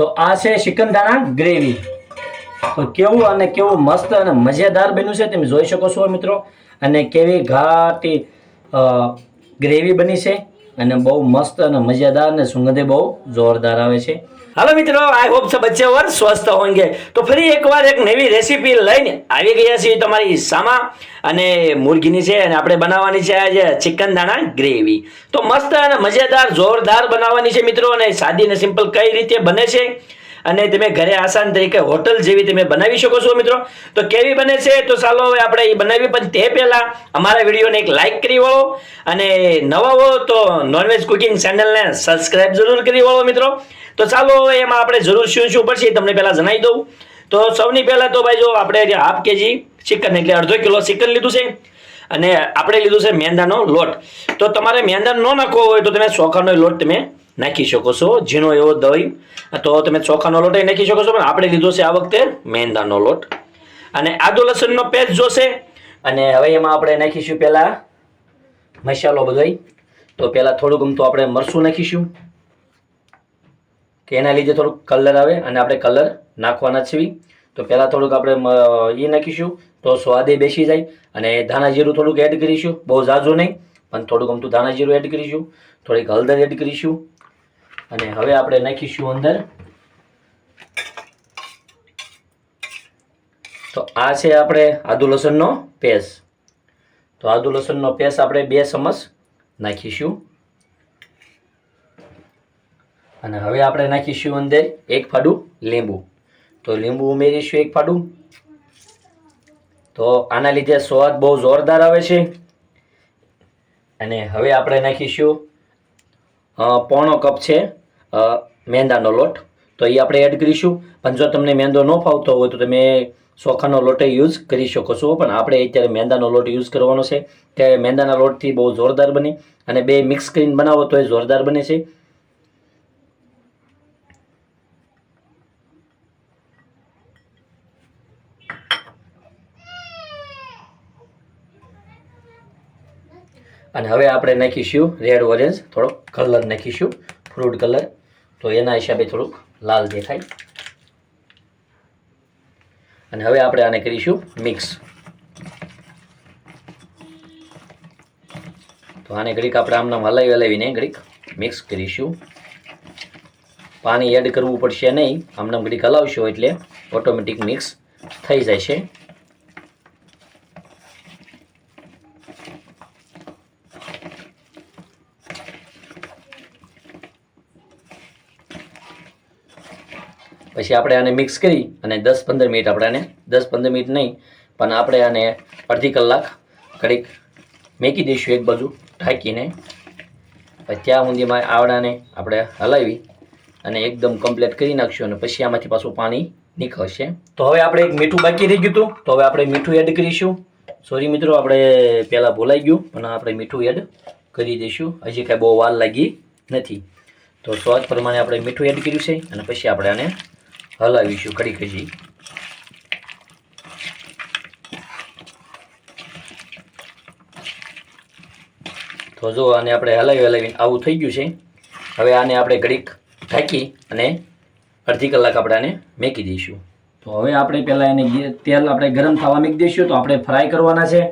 તો આ છે ચિકન દાણા ગ્રેવી. તો કેવું મસ્ત અને મજેદાર બન્યું છે તમે જોઈ શકો છો મિત્રો. અને કેવી ઘાટી ગ્રેવી બની છે અને બહુ મસ્ત અને મજેદાર અને સુગંધે બહુ જોરદાર આવે છે. હાલો મિત્રો, આઈ હોપ सब बच्चे और स्वस्थ होंगे. તો ફરી એકવાર એક નવી રેસીપી લઈને આવી ગયા છીએ તમારી સામે. અને મુર્ગીની છે અને આપણે બનાવવાની છે આજે ચિકન દાણા ગ્રેવી. તો મસ્ત અને મજેદાર જોરદાર બનાવવાની છે મિત્રો. અને સાદી અને સિમ્પલ કઈ રીતે બને છે અને તમે ઘરે આસાન તરીકે હોટલ જેવી તમે બનાવી શકો છો મિત્રો. તો કેવી બને છે તો ચાલો હવે આપણે એ બનાવી, પણ તે પહેલા અમારા વિડીયોને એક લાઈક કરી વાળો અને નવા હો તો નોનવેજ કુકિંગ ચેનલને સબસ્ક્રાઇબ જરૂર કરી વાળો મિત્રો. તો ચાલો એમાં આપણે જરૂર શું પડશે તમને પહેલા જણાવી દઉં. તો સૌની પહેલા તો ભાઈ જો આપણે હાફ કેજી ચિકન એટલે અડધો કિલો ચિકન લીધું છે અને આપણે લીધું છે મેંદાનો લોટ. તો તમારે મેંદા ન નાખવો હોય તો તમે ચોખાનો લોટ તમે નાખી શકો છો, ઝીણો એવો દહીં. તો તમે ચોખાનો લોટ નાખી શકો છો, પણ આપણે લીધો છે આ વખતે મેંદાનો લોટ. અને આદુ લસણનો પેસ્ટ જોશે. અને હવે એમાં આપણે નાખીશું પહેલા મસાલો બધોય. તો પહેલા થોડુંક ગમતું આપણે મરચું નાખીશું કે એના લીધે થોડુંક કલર આવે અને આપણે કલર નાખવાના છીએ. તો પહેલાં થોડુંક આપણે એ નાખીશું તો સ્વાદે બેસી જાય. અને ધાણા જીરું થોડુંક એડ કરીશું, બહુ ઝાઝું નહીં પણ થોડુંક અમથું ધાણા જીરું એડ કરીશું. થોડીક હળદર એડ કરીશું. અને હવે આપણે નાખીશું અંદર, તો આ છે આપણે આદુ લસણનો પેસ્ટ. તો આદુ લસણનો પેસ્ટ આપણે 2 ચમચ નાખીશું. અને હવે આપણે નાખીશું અંદર 1 ફાડું લીંબુ. તો લીંબુ ઉમેરીશું 1 ફાડું. તો આના લીધે સ્વાદ બહુ જોરદાર આવે છે. અને હવે આપણે નાખીશું 1/4 કપ છે મેંદાનો લોટ. તો એ આપણે એડ કરીશું. પણ જો તમને મેંદો ન ફાવતો હોય તો તમે ચોખાનો લોટ યુઝ કરી શકો છો, પણ આપણે અત્યારે મેંદાનો લોટ યુઝ કરવાનો છે કે મેંદાના લોટથી બહુ જોરદાર બને. અને બે મિક્સ કરીને બનાવો તો એ જોરદાર બને છે. અને હવે આપણે નાખીશું રેડ ઓરેન્જ થોડો કલર નાખીશું, ફ્રૂટ કલર. તો એના હિસાબે થોડુંક લાલ દેખાય. અને હવે આપણે આને કરીશું મિક્સ. તો આને ઘડીક આપણે આમનામ હલાવીને ઘડીક મિક્સ કરીશું. પાણી એડ કરવું પડશે નહીં, આમનામ ઘડીક હલાવશો એટલે ઓટોમેટિક મિક્સ થઈ જાય છે. પછી આપણે આને મિક્સ કરી અને 10-15 મિનિટ આપણે આને 10-15 મિનિટ નહીં પણ આપણે આને અડધી કલાક ઘડીક મેકી દઈશું એક બાજુ ઢાંકીને. પછી ત્યાં સુધીમાં આવડાને આપણે હલાવી અને એકદમ કમ્પ્લીટ કરી નાખશું. અને પછી આમાંથી પાછું પાણી નીકળશે. તો હવે આપણે એક મીઠું બાકી રહી ગયું હતું, તો હવે આપણે મીઠું એડ કરીશું. સોરી મિત્રો, આપણે પહેલાં ભૂલાઈ ગયું પણ આપણે મીઠું એડ કરી દઈશું. હજી કાંઈ બહુ વાર લાગી નથી. તો સ્વાદ પ્રમાણે આપણે મીઠું એડ કર્યું છે. અને પછી આપણે આને હલાવીશું કડીક હજી. તો જો આને આપણે હલાવીને આવું થઈ ગયું છે. હવે આને આપણે ઘડીક ઢાંકી અને અડધી કલાક આપણે આને મેકી દઈશું. તો હવે આપણે પહેલાં એને તેલ આપણે ગરમ થવા મૂકી દઈશું. તો આપણે ફ્રાય કરવાના છે.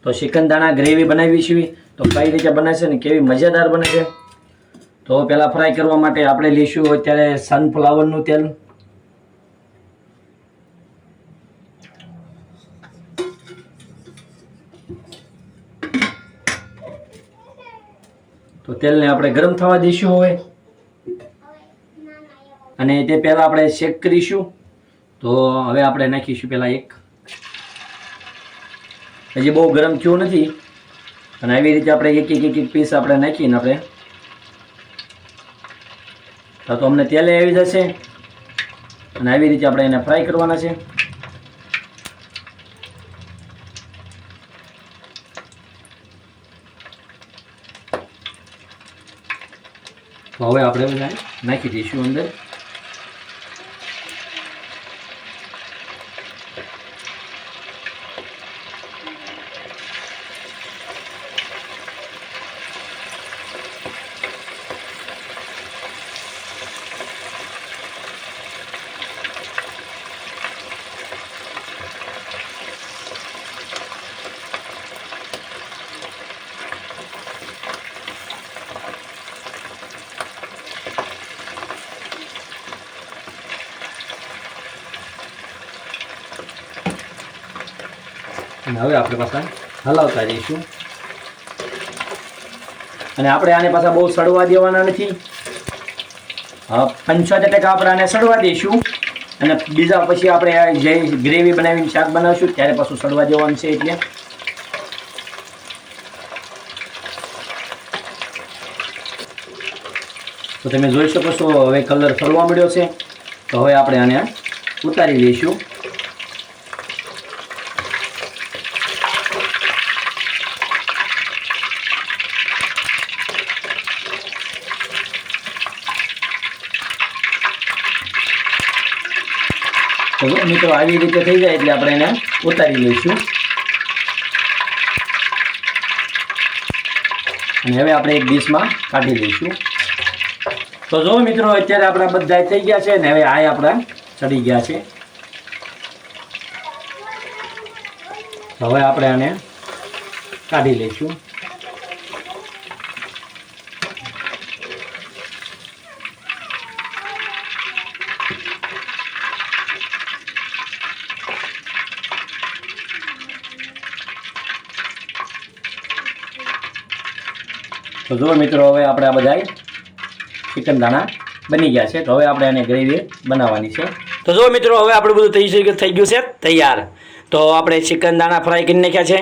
તો ચિકન દાણા ગ્રેવી બનાવીશું તો કઈ રીતે બને છે ને કેવી મજેદાર બને છે. તો પહેલાં ફ્રાય કરવા માટે આપણે લઈશું અત્યારે સનફ્લાવરનું તેલ. તો તેલને આપણે ગરમ થવા દઈશું હવે. અને તે પહેલાં આપણે ચેક કરીશું. તો હવે આપણે નાખીશું પહેલાં એક, હજી બહુ ગરમ થયું નથી. અને આવી રીતે આપણે એક પીસ આપણે નાખીને આપણે તો અમને તેલે આવી જશે. અને આવી રીતે આપણે એને ફ્રાય કરવાના છે. તો હવે આપણે બધા નાખી દઈશું અંદર. અને હવે આપણે પાછા હલાવતા જઈશું. અને આપણે આને પાછા બહુ સડવા દેવાના નથી. 75% આપણે આને સડવા દઈશું. અને બીજા પછી આપણે જે ગ્રેવી બનાવીને શાક બનાવશું ત્યારે પાછું સડવા દેવાનું છે. એટલે તો તમે જોઈ શકો છો હવે કલર ફરવા મળ્યો છે. તો હવે આપણે આને ઉતારી લઈશું. તો મિત્રો આવી રીતે થઈ જાય એટલે આપણે એને ઉતારી લઈશું. અને હવે આપણે એક ડીશમાં કાઢી લઈશું. તો જો મિત્રો અત્યારે આપણા બધા થઈ ગયા છે ને હવે આ આપણા ચડી ગયા છે. હવે આપણે આને કાઢી લઈશું. તો જો મિત્રો હવે આપણે આ બધા ચિકન દાણા બની ગયા છે. તો હવે આપણે આને ગ્રેવી બનાવવાની છે. તો જો મિત્રો હવે આપણું બધું થઈ ગયું છે તૈયાર. તો આપણે ચિકન દાણા ફ્રાય કરી નાખ્યા છે.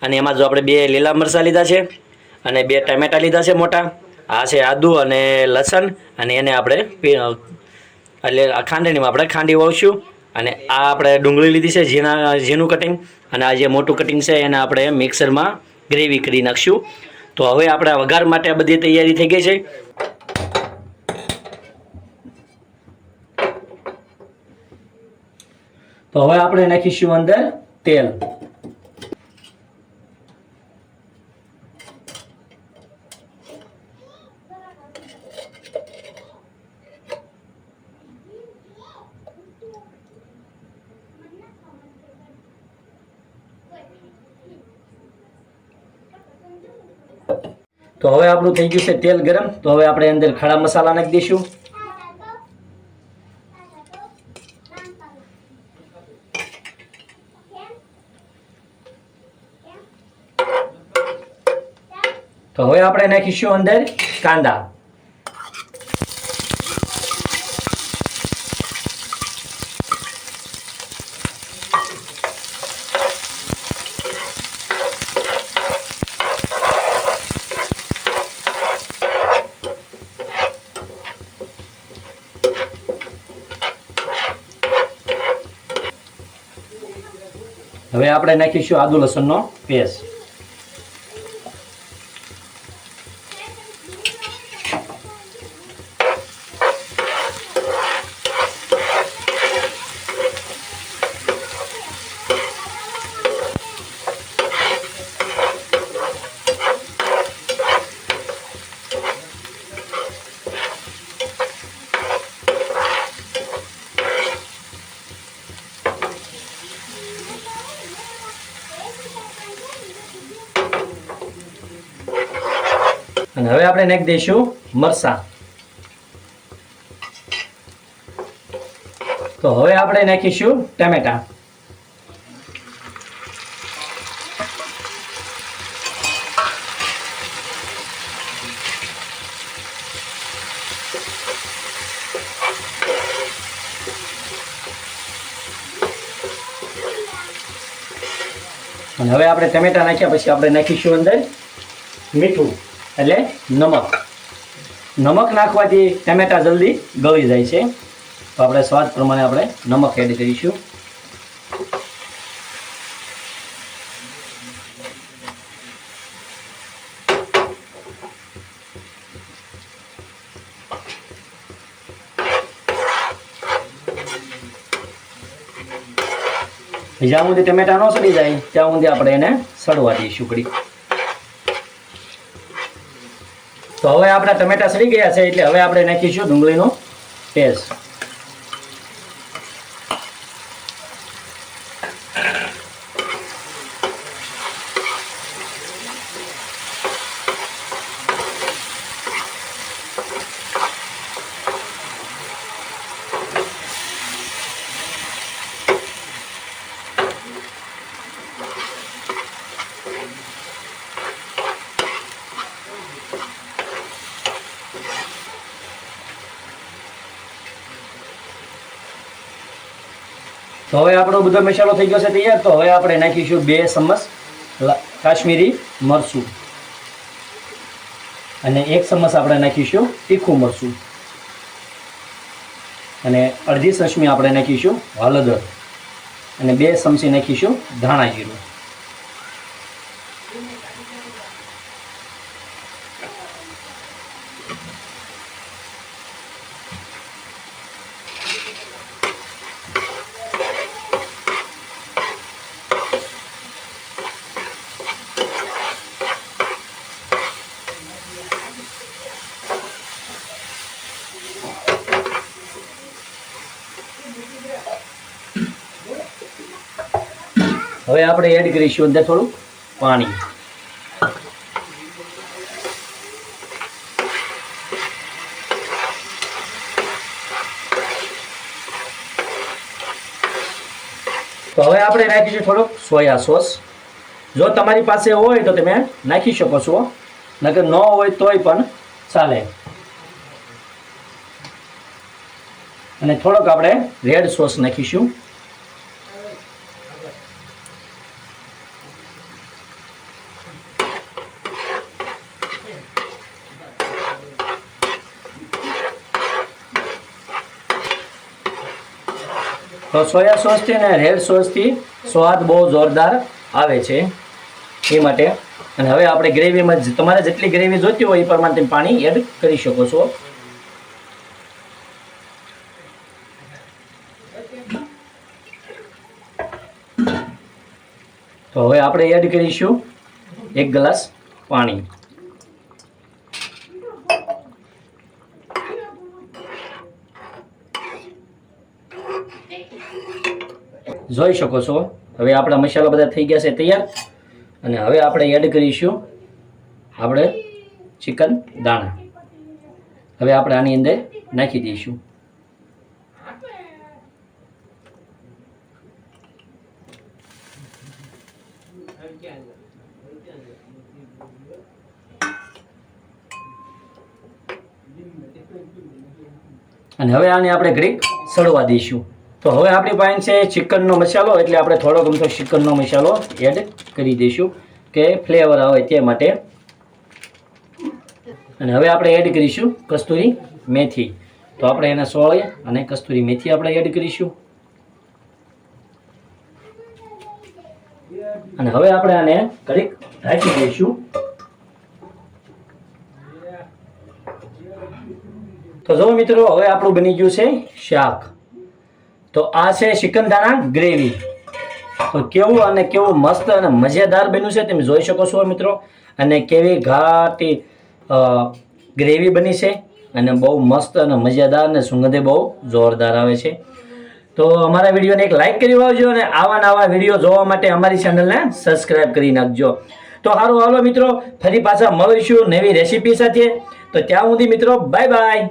અને એમાં જો આપણે 2 લીલા મરચાં લીધા છે અને 2 ટામેટા લીધા છે મોટા. આ છે આદુ અને લસણ. અને એને આપણે એટલે ખાંડણીમાં આપણે ખાંડી વાળશું. અને આ આપણે ડુંગળી લીધી છે ઝીણું કટિંગ. અને આ જે મોટું કટિંગ છે એને આપણે મિક્સરમાં ગ્રેવી કરી નાખશું. તો હવે આપણે વઘાર માટે આ બધી તૈયારી થઈ ગઈ છે. તો હવે આપણે નાખીશું અંદર તેલ. તો હવે આપણું થઈ ગયું છે તેલ ગરમ. તો હવે આપણે અંદર ખડા મસાલા નાખી દઈશું. તો હવે આપણે નાખીશું અંદર કાંદા. હવે આપણે નાખીશું આદુ લસણનો પેસ્ટ. અને હવે આપણે નાખી દઈશું મરચાં. તો હવે આપણે નાખીશું ટામેટા. અને હવે આપણે ટમેટા નાખ્યા પછી આપણે નાખીશું અંદર મીઠું એટલે નમક. નમક નાખવાથી ટમેટા જલ્દી ગળી જાય છે. તો આપણે સ્વાદ પ્રમાણે આપણે નમક એડ કરીશું. જ્યાં સુધી ટમેટા ન સડી જાય ત્યાં સુધી આપણે એને સડવા દઈશું ઘડી. તો હવે આપણા ટમેટા સડી ગયા છે એટલે હવે આપણે નાખીશું ડુંગળીનો પેસ્ટ. તો હવે આપણો બધો મસાલો થઈ ગયો છે તૈયાર. તો હવે આપણે નાખીશું 2 ચમચ કાશ્મીરી મરચું અને 1 ચમચ આપણે નાખીશું તીખું મરચું અને અડધી ચમચી આપણે નાખીશું હળદર અને 2 ચમચી નાખીશું ધાણા જીરું. હવે આપણે એડ કરીશું અંદર થોડું પાણી. તો હવે આપણે નાખીશું થોડોક સોયા સોસ. જો તમારી પાસે હોય તો તમે નાખી શકો છો, નકર ન હોય તોય પણ ચાલે. અને થોડોક આપણે રેડ સોસ નાખીશું. તો સોયા સોસથી અને રેડ સોસથી સ્વાદ બહુ જોરદાર આવે છે એ માટે. અને હવે આપણે ગ્રેવીમાં તમારે જેટલી ગ્રેવી જોઈતી હોય એ પ્રમાણે તમે પાણી એડ કરી શકો છો. તો હવે આપણે એડ કરીશું 1 ગ્લાસ પાણી. જોઈ શકો છો હવે આપણા મસાલા બધા થઈ ગયા છે તૈયાર. અને હવે આપણે એડ કરીશું આપણે ચિકન દાણા. હવે આપણે આની અંદર નાખી દઈશું. અને હવે આને આપણે ઘડીક સળવા દઈશું. તો હવે આપણી પાસે છે ચિકનનો મસાલો, એટલે આપણે થોડો ગમતો ચિકનનો મસાલો એડ કરી દઈશું કે ફ્લેવર આવે તે માટે. અને હવે આપણે એડ કરીશું કસ્તુરી મેથી. તો આપણે એને સોળી અને કસ્તુરી મેથી આપણે એડ કરીશું. અને હવે આપણે આને ઘડીક ઢાંકી દઈશું. તો જો મિત્રો હવે આપણું બની ગયું છે શાક. તો આ છે ચિકન દાણા ગ્રેવી. તો કેવું અને કેવું મસ્ત અને મજેદાર બન્યું છે તમે જોઈ શકો છો મિત્રો. અને કેવી ઘાટી ગ્રેવી બની છે અને બહુ મસ્ત અને મજેદાર અને સુગંધે બહુ જોરદાર આવે છે. તો અમારા વિડીયોને એક લાઈક કરી આવજો અને આવા નવા વિડીયો જોવા માટે અમારી ચેનલને સબસ્ક્રાઈબ કરી નાખજો. તો સારું હાલો મિત્રો, ફરી પાછા મળીશું નવી રેસીપી સાથે. તો ત્યાં સુધી મિત્રો બાય બાય.